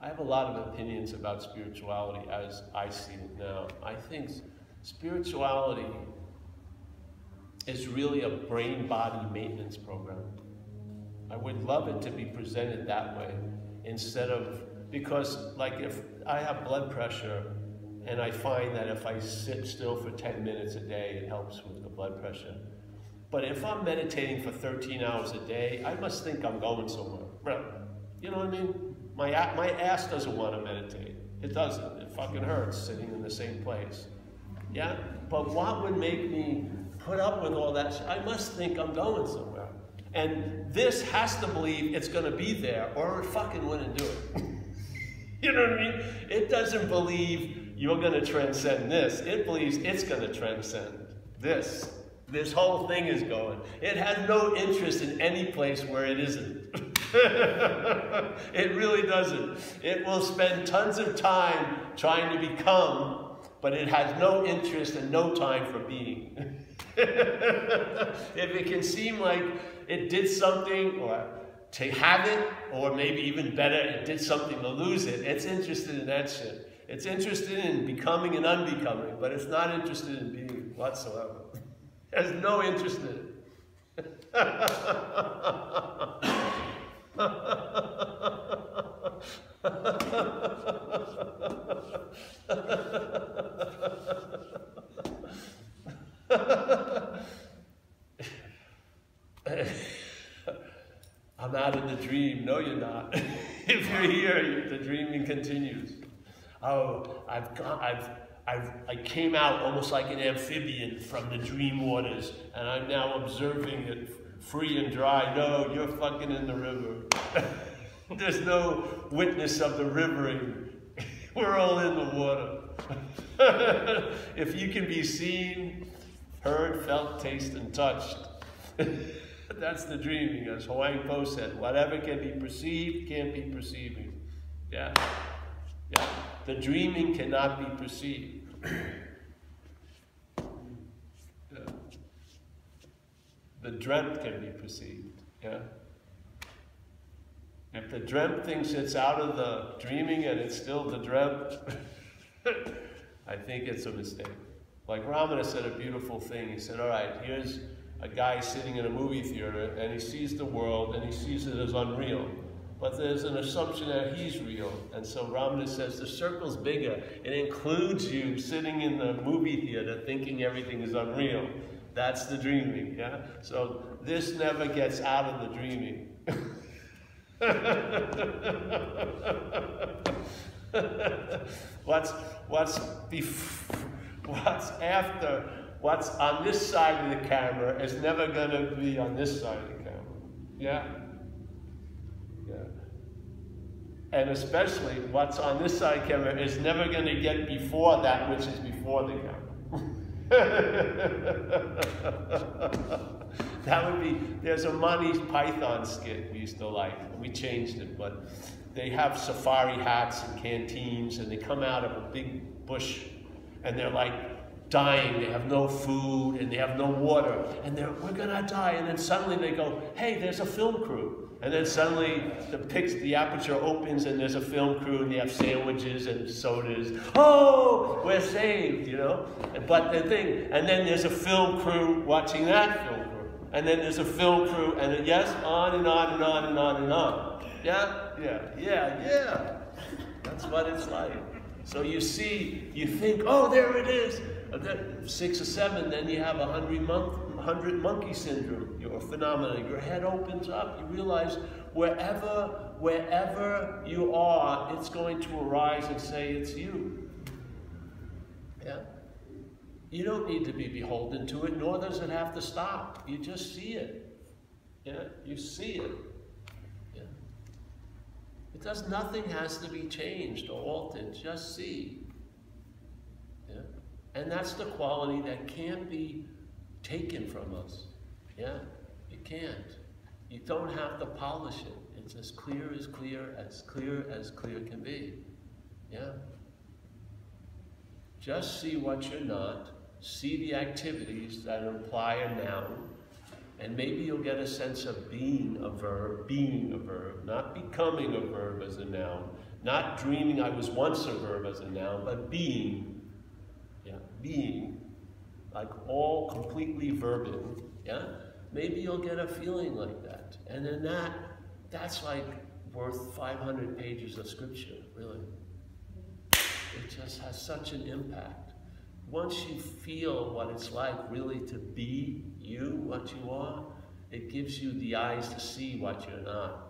I have a lot of opinions about spirituality as I see it now. I think spirituality is really a brain-body maintenance program. I would love it to be presented that way instead of, because like if I have blood pressure and I find that if I sit still for 10 minutes a day, it helps with the blood pressure. But if I'm meditating for 13 hours a day, I must think I'm going somewhere. Right? You know what I mean? My ass doesn't want to meditate. It doesn't. It fucking hurts sitting in the same place. Yeah? But what would make me put up with all that shit? I must think I'm going somewhere. And this has to believe it's going to be there, or it fucking wouldn't do it. You know what I mean? It doesn't believe you're going to transcend this. It believes it's going to transcend this. This whole thing is going. It has no interest in any place where it isn't. It really doesn't. It will spend tons of time trying to become, but it has no interest and no time for being. If it can seem like it did something, or to have it, or maybe even better, it did something to lose it, it's interested in that shit. It's interested in becoming and unbecoming, but it's not interested in being whatsoever. It has no interest in it. I'm out of the dream. No, you're not. If you're here, the dreaming continues. Oh, I came out almost like an amphibian from the dream waters, and I'm now observing it free and dry. No, you're fucking in the river. There's no witness of the rivering. We're all in the water. If you can be seen, heard, felt, tasted, and touched, that's the dreaming, as Huang Po said. Whatever can be perceived can't be perceiving. Yeah? Yeah. The dreaming cannot be perceived. Yeah. The dreamt can be perceived. Yeah? If the dreamt thinks it's out of the dreaming and it's still the dreamt, I think it's a mistake. Like Ramana said a beautiful thing. He said, all right, here's a guy sitting in a movie theater and he sees the world and he sees it as unreal. But there's an assumption that he's real. And so Ramana says the circle's bigger. It includes you sitting in the movie theater thinking everything is unreal. That's the dreaming, yeah? So this never gets out of the dreaming. What's on this side of the camera is never going to be on this side of the camera. Yeah? Yeah. And especially what's on this side of the camera is never going to get before that which is before the camera. That would be, there's a Monty Python skit we used to like. We changed it, but they have safari hats and canteens, and they come out of a big bush, and they're like dying. They have no food, and they have no water, and we're gonna die. And then suddenly they go, hey, there's a film crew. And then suddenly the aperture opens, and there's a film crew, and they have sandwiches and sodas. Oh, we're saved, you know? But the thing, and then there's a film crew watching that film crew. And then there's a film crew, and then, yes, on and on and on and on and on. Yeah? Yeah, yeah, yeah. That's what it's like. So you see, you think, oh, there it is. And then 6 or 7, then you have 100 monkey syndrome, your phenomenon. Your head opens up. You realize wherever you are, it's going to arise and say it's you. Yeah? You don't need to be beholden to it, nor does it have to stop. You just see it. Yeah? You see it. Yeah? Nothing has to be changed or altered. Just see. Yeah? And that's the quality that can't be taken from us. Yeah? You can't. You don't have to polish it. It's as clear as clear as clear as clear can be. Yeah? Just see what you're not. See the activities that imply a noun, and maybe you'll get a sense of being a verb, not becoming a verb as a noun, Not dreaming I was once a verb as a noun, but being. Yeah, being. Like all completely verbing. Yeah? Maybe you'll get a feeling like that. And then that's like worth 500 pages of scripture, really. It just has such an impact. Once you feel what it's like really to be you, what you are, it gives you the eyes to see what you're not.